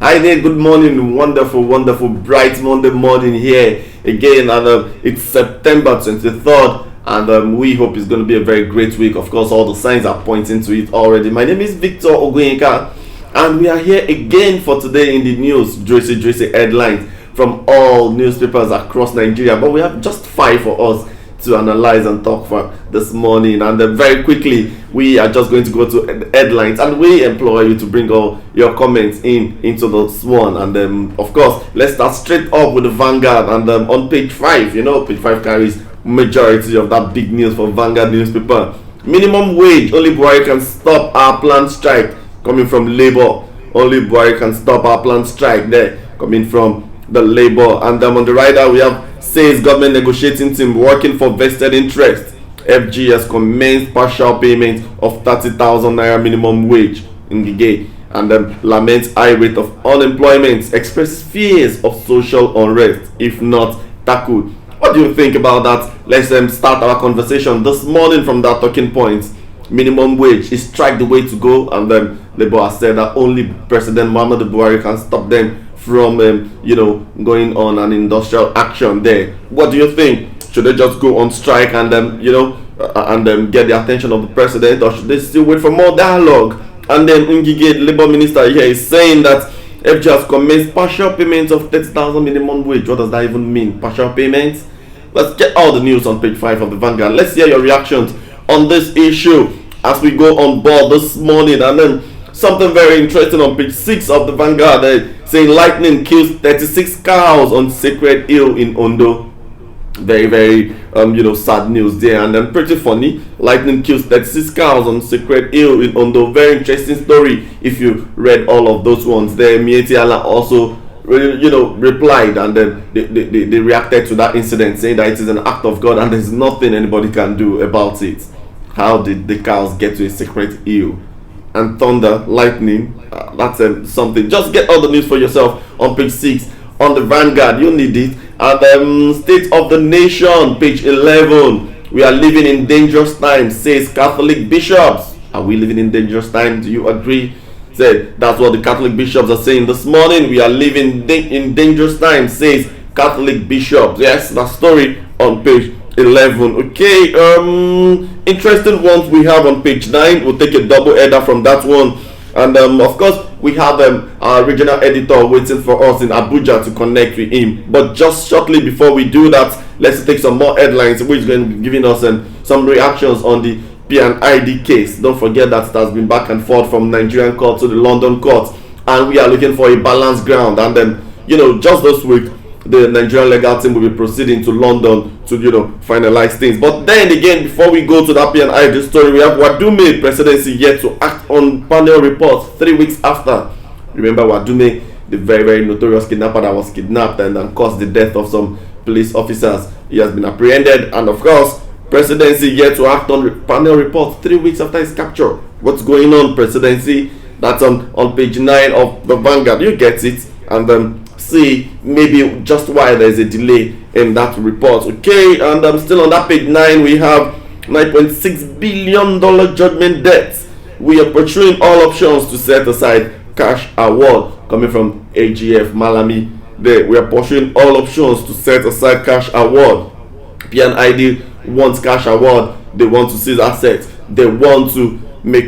Hi there, good morning, wonderful, bright Monday morning here again, and it's September 23rd, and we hope it's going to be a very great week. Of course, all the signs are pointing to it already. My name is Victor Ogunyika, and we are here again for today in the news, juicy headlines from all newspapers across Nigeria, but we have just 5 for us to analyze and talk for this morning. And very quickly, we are just going to go to headlines, and we implore you to bring all your comments into this one. And of course, let's start straight up with the Vanguard. And on page 5, page 5 carries majority of that big news for Vanguard newspaper. Minimum wage, only Buhari can stop our planned strike, coming from Labour. Only Buhari can stop our planned strike, there coming from the Labour. And on the rider, we have says government negotiating team working for vested interest. FG has commenced partial payment of 30,000 naira minimum wage in Gige, and laments high rate of unemployment, expresses fears of social unrest if not tackled. What do you think about that? Let's start our conversation this morning from that talking point. Minimum wage is strike the way to go, and Labour has said that only President Muhammadu Buhari can stop them from going on an industrial action there. What do you think? Should they just go on strike and get the attention of the president, or should they still wait for more dialogue? And then Ngige, Labour Minister here, is saying that FG has commenced partial payment of 30,000 minimum wage. What does that even mean? Partial payments? Let's get all the news on page 5 of the Vanguard. Let's hear your reactions on this issue as we go on board this morning. And then something very interesting on page 6 of the Vanguard, saying lightning kills 36 cows on Sacred Hill in Ondo. Very sad news there. And then pretty funny, lightning kills 36 cows on Sacred Hill in Ondo. Very interesting story if you read all of those ones there. Mieti Allah also replied, and then they reacted to that incident, saying that it is an act of God and there's nothing anybody can do about it. How did the cows get to a Sacred Hill? And thunder, lightning, that's something. Just get all the news for yourself on page 6 on the Vanguard. You need it. And State of the Nation, page 11. We are living in dangerous times, says Catholic bishops. Are we living in dangerous times? Do you agree? That's what the Catholic bishops are saying this morning. We are living in dangerous times, says Catholic bishops. Yes, that story on page 11. Okay, interesting ones we have on page 9. We'll take a double header from that one. And of course, we have our regional editor waiting for us in Abuja to connect with him. But just shortly before we do that, let's take some more headlines, which is going to be giving us some reactions on the P&ID case. Don't forget that it has been back and forth from Nigerian court to the London court, and we are looking for a balanced ground. And then, just this week, the Nigerian legal team will be proceeding to London to finalize things. But then again, before we go to that P&ID story, we have Wadume presidency yet to act on panel reports 3 weeks after. Remember Wadume, the very notorious kidnapper that was kidnapped and caused the death of some police officers. He has been apprehended, and of course, presidency yet to act on panel reports 3 weeks after his capture. What's going on, presidency? That's on page 9 of the Vanguard. You get it. And see maybe just why there's a delay in that report. Okay, and still on that page 9, we have $9.6 billion judgment debts. We are pursuing all options to set aside cash award, coming from AGF Malami. We are pursuing all options to set aside cash award. P&ID wants cash award. They want to seize assets. They want to make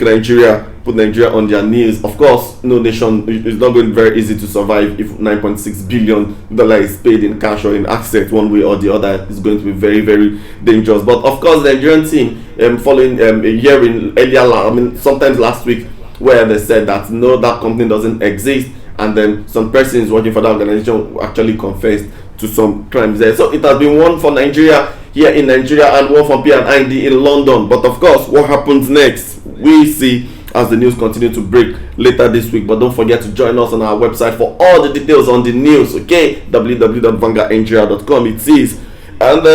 put Nigeria on their knees. Of course, no nation is not going to be very easy to survive if $9.6 billion is paid in cash or in assets one way or the other. It's going to be very dangerous. But of course, the Nigerian team, following a hearing earlier, sometimes last week, where they said that no, that company doesn't exist, and then some persons working for that organization actually confessed to some crimes there. So it has been one for Nigeria here in Nigeria and one for P&ID in London. But of course, what happens next, we see as the news continue to break later this week. But don't forget to join us on our website for all the details on the news. Okay, www.vanguardnigeria.com it is. And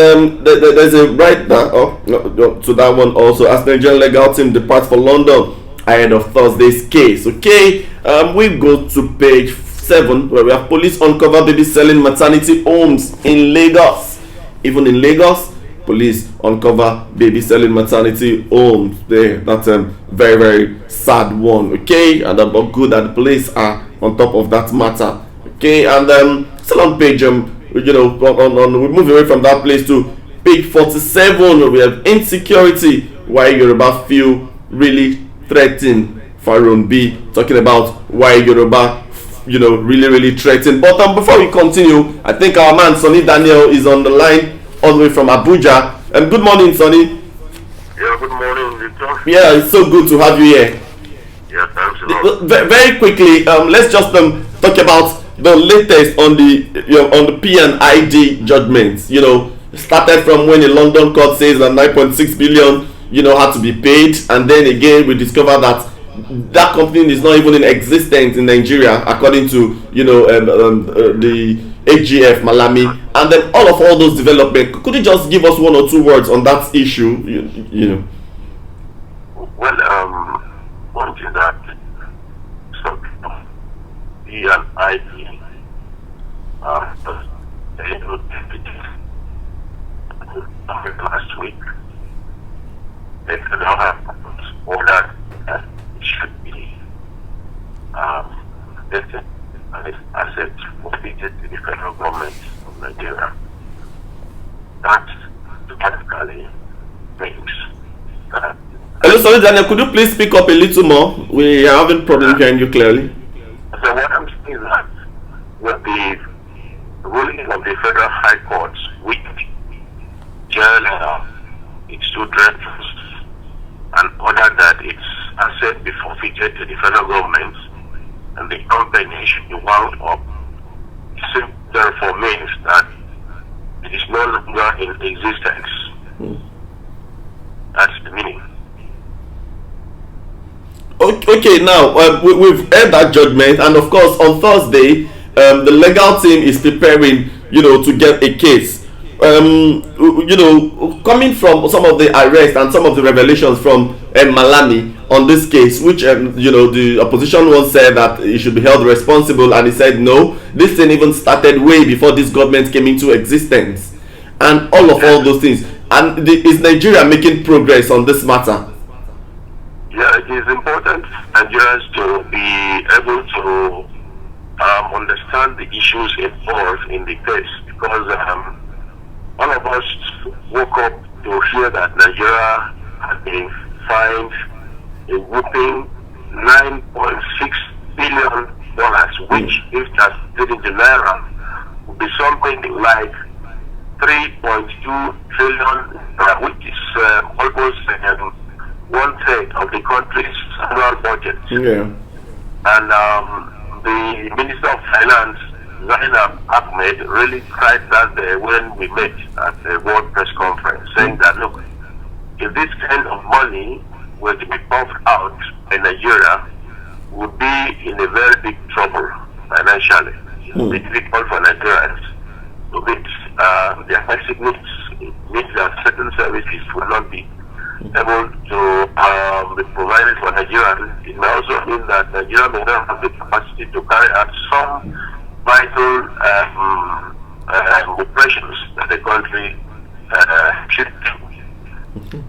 there's a right now to that one also, as Nigerian legal team departs for London ahead of Thursday's case. Okay, we go to page 7, where we have police uncover baby selling maternity homes in Lagos. Even in Lagos, police uncover baby selling maternity homes there. That's a very sad one. Okay, and but good that the police are on top of that matter. Okay, and still on page we move away from that place to page 47. We have insecurity, why Yoruba feel really threatened. Faron B talking about why Yoruba really threatened. But before we continue, I think our man Sonny Daniel is on the line all the way from Abuja. Good morning, Sonny. Yeah, good morning, Victor. Yeah, it's so good to have you here. Yeah, thanks a lot. Very quickly, let's just talk about the latest on the P&ID judgments. Started from when a London court says that 9.6 billion had to be paid, and then again we discovered that company is not even in existence in Nigeria, according to the AGF Malami, and then all those developments. Could you just give us one or two words on that issue? Well, one thing that P&ID last week, they now have ordered that it should be listed as assets forfeited to the federal government of Nigeria. That practically means that. Hello, sorry, Daniel. Could you please speak up a little more? We are having problem hearing you clearly. So what I'm saying is that with the ruling of the Federal High Court, which jailed its two directors and ordered that its asset be forfeited to the federal government and the company should be wound up, therefore means that it is no longer in existence. That's the meaning. Okay, now we've heard that judgment, and of course on Thursday the legal team is preparing to get a case. Coming from some of the arrests and some of the revelations from Malami on this case, which the opposition once said that he should be held responsible, and he said no, this thing even started way before this government came into existence, and all those things. And is Nigeria making progress on this matter? Yeah, it is important for Nigerians to be able to understand the issues involved in the case, because all of us woke up to hear that Nigeria had been fined a whopping $9.6 billion, which, if translated into Naira, would be something like 3.2 trillion, which is almost one-third of the country's annual budget. Yeah. And the Minister of Finance, Zainab Ahmed, really cried that day when we met at the World Press Conference, saying that, look, if this kind of money were to be pumped out in Nigeria, we would be in a very big trouble financially. It would be difficult for Nigerians to meet their basic needs. It means that certain services will not be able to be provided for Nigerians. It may also mean that Nigeria may not have the capacity to carry out some vital operations that the country should do.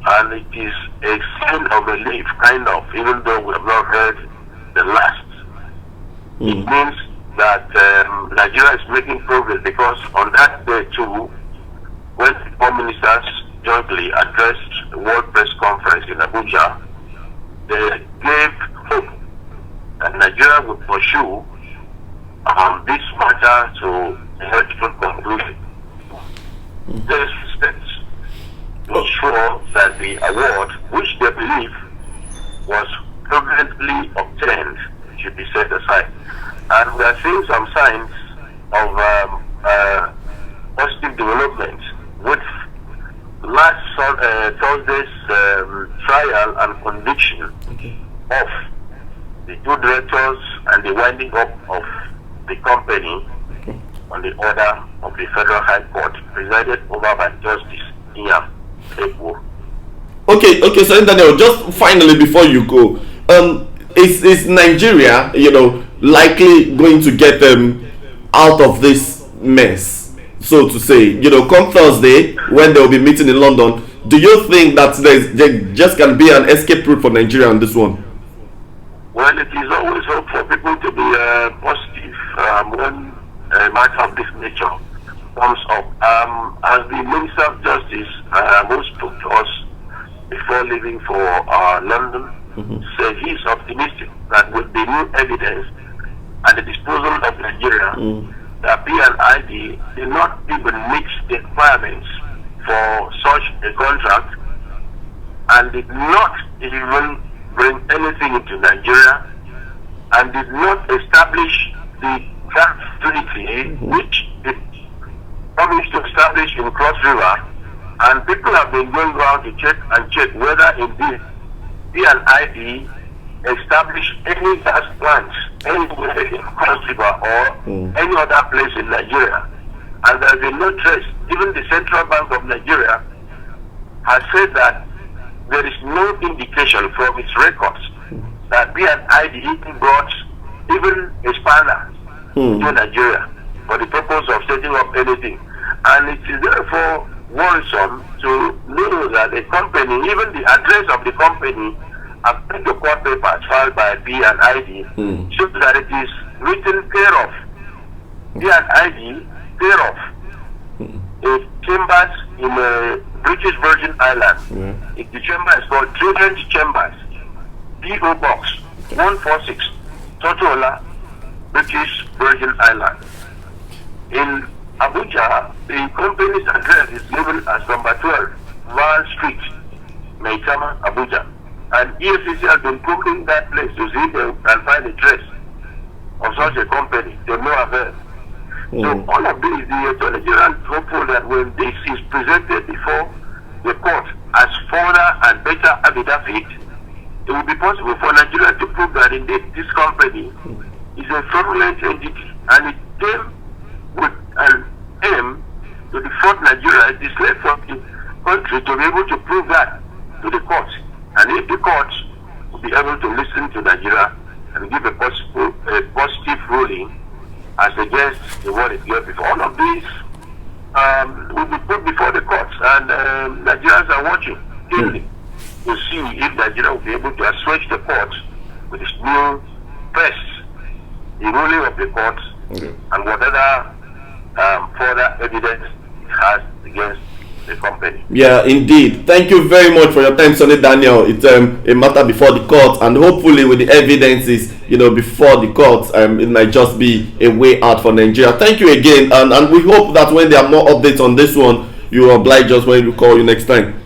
And it is a sign of relief, kind of, even though we have not heard the last. It means that Nigeria is making progress, because on that day too, when the four ministers jointly addressed the World Press Conference in Abuja, they gave hope that Nigeria would pursue this matter to a logical conclusion. There is steps to ensure that the award, which they believe was fraudulently obtained, should be set aside. And we are seeing some signs of positive development with last Thursday's trial and conviction of the two directors and the winding up of the company on the order of the Federal High Court, presided over by Justice Ian Ekwo. Okay, so Daniel, just finally before you go, is Nigeria, likely going to get them out of this mess, so to say? Come Thursday, when they will be meeting in London, do you think that there just can be an escape route for Nigeria on this one? Well, it is always hope for people to be nature comes up. As the Minister of Justice who spoke to us before leaving for London, said he's optimistic that with the new evidence at the disposal of Nigeria, that P&ID did not even meet the requirements for such a contract and did not even bring anything into Nigeria and did not establish the gas facility which it promised to establish in Cross River. And people have been going around to check whether indeed P&ID established any gas plants anywhere in Cross River or any other place in Nigeria. And there has been no trace. Even the Central Bank of Nigeria has said that there is no indication from its records that P&ID even brought even a spanner to Nigeria for the purpose of setting up anything. And it is therefore worrisome to know that the company, even the address of the company, according to court papers filed by P&ID, shows that it is written care of. P&ID care of a chambers in a British Virgin Island. The chamber is called Trident Chambers, P.O. Box 146, Totola, British Virgin Island. In Abuja, the company's address is labeled as number 12, Val Street, Maitama, Abuja. And EFCC has been probing that place to see if they can find a trace of such a company. To no avail. So all of this, the Attorney General is hopeful that when this is presented before the court as further and better affidavit, it will be possible for Nigeria to prove that indeed this company is a fraudulent entity and it came with an aim to defraud Nigeria, it is left for the country to be able to prove that to the court. And if the court will be able to listen to Nigeria and give a positive ruling as against the one it gave before, all of these will be put before the courts, and Nigerians are watching keenly to see if Nigeria will be able to assuage the court with its new press, the ruling of the court, and whatever further evidence it has against the company. Yeah, indeed. Thank you very much for your time, Sonny Daniel. It's a matter before the court, and hopefully with the evidences, before the court, it might just be a way out for Nigeria. Thank you again, and we hope that when there are more updates on this one, you will oblige us when we call you next time.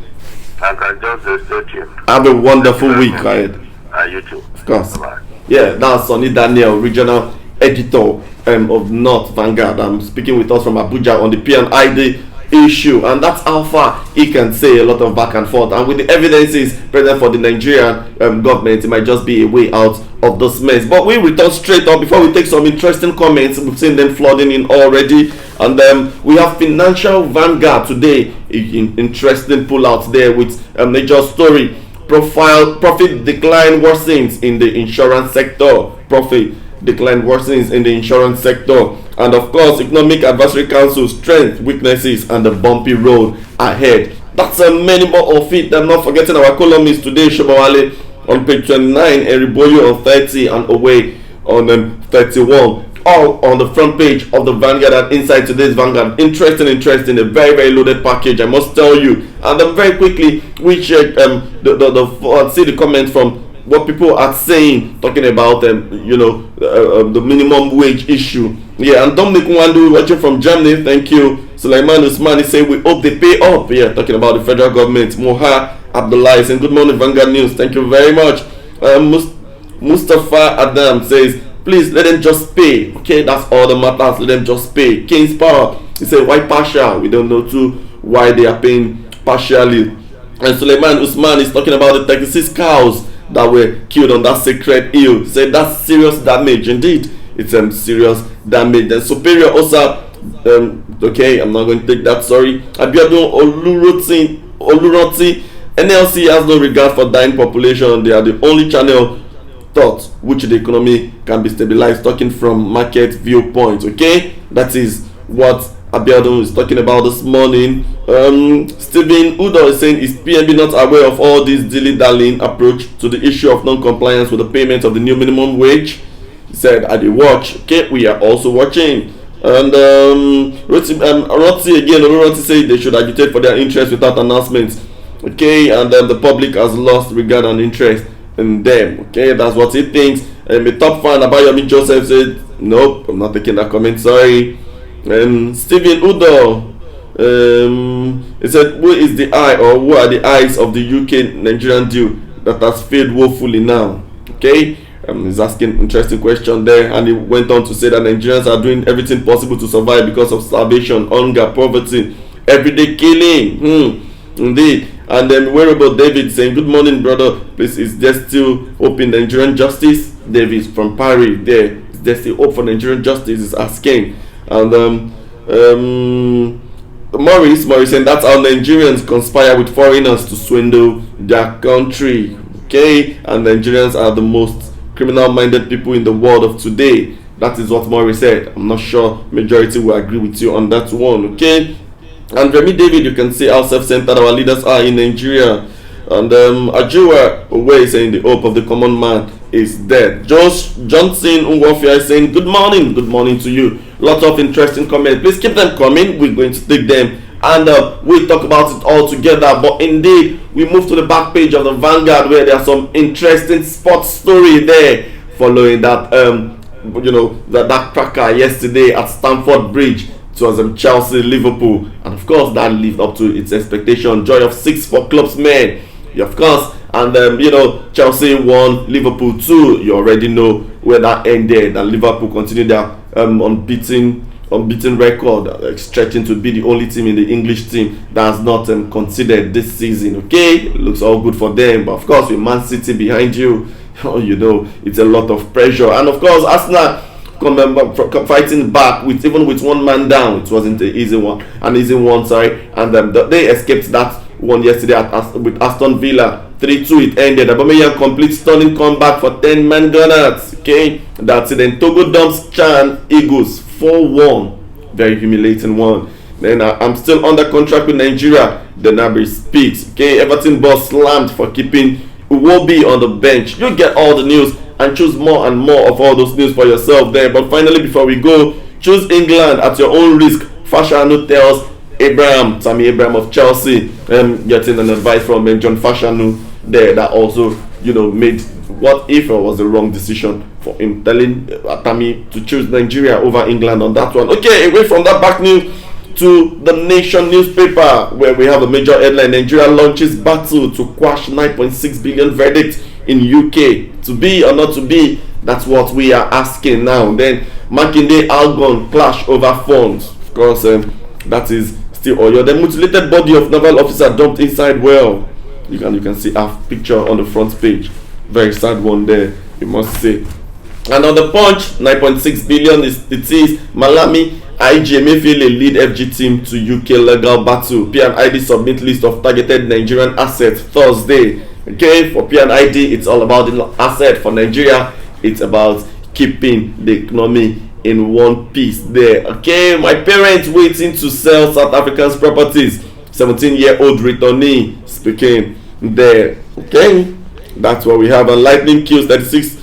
I can just stay tuned. Have a wonderful week ahead. You too. Of course. Bye. Yeah, that's Sonny Daniel, regional editor of North Vanguard. I'm speaking with us from Abuja on the P&ID issue, and that's how far he can say a lot of back and forth. And with the evidences present for the Nigerian government, it might just be a way out of this mess. But we return straight up before we take some interesting comments. We've seen them flooding in already, and we have Financial Vanguard today. Interesting pullout there with a major story. Profit decline worsens in the insurance sector. Profit decline worsens in the insurance sector. And of course, Economic Advisory Council, strength, weaknesses, and the bumpy road ahead. That's many more of it. I'm not forgetting our columnist today, Shobawale, on page 29, Eriboyo on 30, and Away on 31. All on the front page of the Vanguard and inside today's Vanguard. Interesting, a very, very loaded package, I must tell you. And very quickly, we check see the comments from what people are saying, talking about the minimum wage issue. Yeah, and Dominic Nwandu watching from Germany, thank you. Sulaiman Usmani say we hope they pay up. Yeah, talking about the federal government. Moha Abdullah saying good morning Vanguard News, thank you very much. Mustafa Adam says please let them just pay. Okay, that's all that matters, let them just pay. King's Power, he said why partial? We don't know too why they are paying partially. And Sulaiman Usman is talking about the 36 cows that were killed on that sacred hill. Said that's serious damage indeed. It's serious damage. Then Superior also okay, I'm not going to take that, sorry. Abiodun Oluroti, NLC has no regard for dying population. They are the only channel thought which the economy can be stabilized, talking from market viewpoint. Okay, that is what Abiodun is talking about this morning. Stephen Udo is saying, is PNB not aware of all this dilly-dallying approach to the issue of non-compliance with the payment of the new minimum wage? He said, I did watch. Okay, we are also watching. And Rotsi again, Rotsi said they should agitate for their interest without announcements. Okay, and the public has lost regard and interest in them. Okay, that's what he thinks. A top fan, Abayomi Joseph, said, nope, I'm not taking that comment, sorry. Stephen Udo, he said, who is the eye or who are the eyes of the UK Nigerian deal that has failed woefully now? Okay, he's asking interesting question there, and he went on to say that Nigerians are doing everything possible to survive because of starvation, hunger, poverty, everyday killing. Indeed. And then Wearable David saying, good morning, brother. Please, is there still hope in Nigerian justice? David from Paris there. Is there still hope for Nigerian justice? Is asking. And Maurice saying that's how Nigerians conspire with foreigners to swindle their country. Okay, and Nigerians are the most criminal-minded people in the world of today. That is what Maurice said. I'm not sure majority will agree with you on that one. Okay, and Remy David, you can see how self-centered our leaders are in Nigeria. And Ajua Owe is saying the hope of the common man is dead. Josh Johnson Unwafia is saying good morning to you. Lots of interesting comments. Please keep them coming. We're going to take them and we'll talk about it all together. But indeed, we move to the back page of the Vanguard where there's some interesting sports story there following that that cracker yesterday at Stamford Bridge. It was Chelsea, Liverpool, and of course that lived up to its expectation. Joy of 6 for club's men, of course. And Chelsea won, Liverpool 2. You already know where that ended. And Liverpool continued their unbeaten record, stretching to be the only team in the English team that has not conceded this season. Okay, it looks all good for them, but of course with Man City behind you, it's a lot of pressure. And of course Arsenal fighting back even with one man down. It wasn't an easy one, and they escaped that one yesterday with Aston Villa. 3-2 it ended. Aubameyang complete stunning comeback for 10-man Gunners. Okay, that's it. Then Togo dumps Chan Eagles 4-1. Very humiliating one. Then I'm still under contract with Nigeria. The Nabi speaks. Okay, Everton boss slammed for keeping Iwobi on the bench. You get all the news and choose more and more of all those news for yourself there. But finally, before we go, choose England at your own risk. Fashanu tells Tammy Abraham of Chelsea, getting an advice from John Fashanu there that also made what if it was the wrong decision for him telling Tammy to choose Nigeria over England on that one. Okay, away from that, back news to the Nation newspaper where we have a major headline: Nigeria launches battle to quash 9.6 billion verdict in UK. To be or not to be, that's what we are asking now. Then Makinde Algon clash over funds. Of course, that is still Oyo. The mutilated body of naval officer dumped inside well. You can see a picture on the front page. Very sad one there, you must say. And on the Punch, 9.6 billion it is Malami IG Emefiele lead FG team to UK legal battle. P&ID submit list of targeted Nigerian assets Thursday. Okay, for P&ID it's all about the asset. For Nigeria, it's about keeping the economy in one piece there. Okay, my parents waiting to sell South African's properties. 17-year-old returnee speaking there. Okay, that's what we have. And lightning kills 36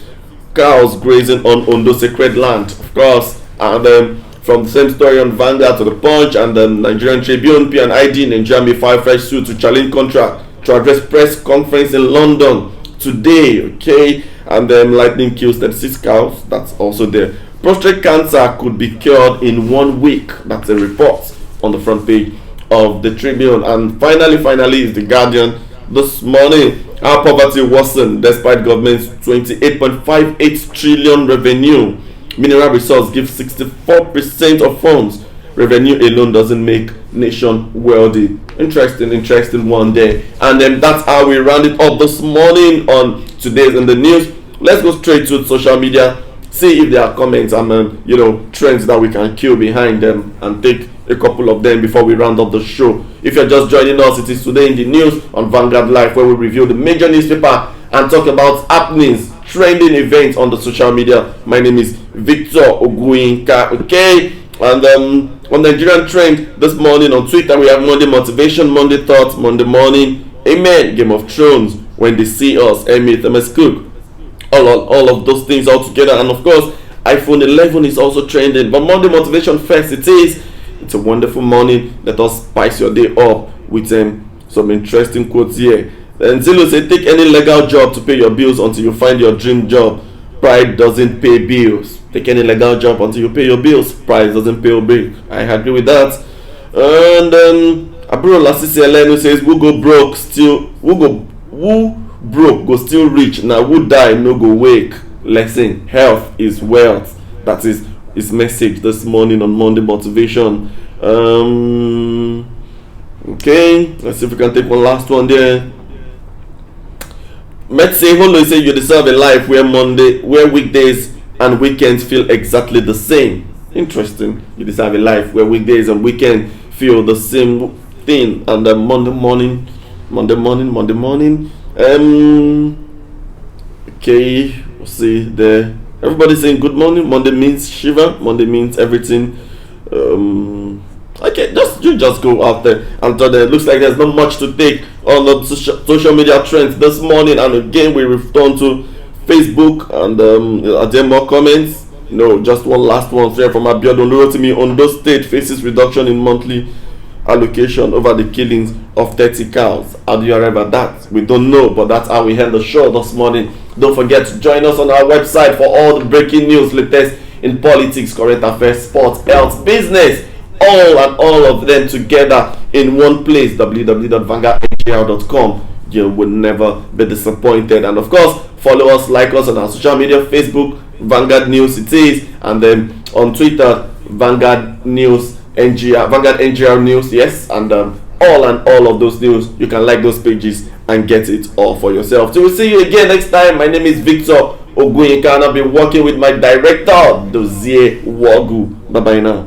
cows grazing on Ondo sacred land. Of course, and from the same story on Vanguard to the Punch and the Nigerian Tribune, P&ID Nigeria may file fresh suit to challenge contract to address press conference in London today. Okay, and then lightning kills 36 cows. That's also there. Prostate cancer could be cured in 1 week. That's a report on the front page of the Tribune. And finally is the Guardian this morning. Our poverty worsened despite government's 28.58 trillion revenue. Mineral resource gives 64% of funds. Revenue alone doesn't make nation wealthy. Interesting one there. And then that's how we round it up this morning on today's in the news. Let's go straight to social media, see if there are comments and trends that we can kill behind them, and take a couple of them before we round up the show. If you're just joining us, it is Today in the News on Vanguard Live, where we review the major newspaper and talk about happenings, trending events on the social media. My name is Victor Oguinka. Okay, and on Nigerian Trend this morning on Twitter, we have Monday Motivation, Monday Thoughts, Monday Morning, Amen, Game of Thrones, When They See Us, Emmy, Thomas Cook, all of those things all together. And of course, iPhone 11 is also trending. But Monday motivation first, it's a wonderful morning. Let us spice your day up with some interesting quotes here. And Zillow say, take any legal job to pay your bills until you find your dream job. Pride doesn't pay bills. Take any legal job until you pay your bills. Pride doesn't pay your bill. I agree with that. And Aburo Lasisi Elenu says, who broke go still rich. Now who die no go wake. Lesson, health is wealth. That is his message this morning on Monday motivation. Okay, let's see if we can take one last one there. Metsy Holo say you deserve a life where weekdays and weekends feel exactly the same. Interesting. You deserve a life where weekdays and weekends feel the same thing. And Monday morning. Okay, we'll see there. Everybody saying good morning. Monday means Shiva. Monday means everything. Okay, just go out there and tell them. Looks like there's not much to take on the social media trends this morning. And again, we return to Facebook and are there more comments? No, just one last one here from Abiodun Rotimi. Ondo State faces reduction in monthly allocation over the killings of 30 cows. How do you arrive at that? We don't know, but that's how we end the show this morning. Don't forget to join us on our website for all the breaking news, latest in politics, current affairs, sports, health, business, all of them together in one place. www.vanguardngr.com. You will never be disappointed. And of course, follow us, like us on our social media, Facebook, Vanguard News it is, and then on Twitter, Vanguard News NGR, Vanguard NGR News, yes, and all of those news. You can like those pages and get it all for yourself. So we'll see you again next time. My name is Victor Oguyinka and I'll be working with my director, Dozie Wagu. Bye bye now.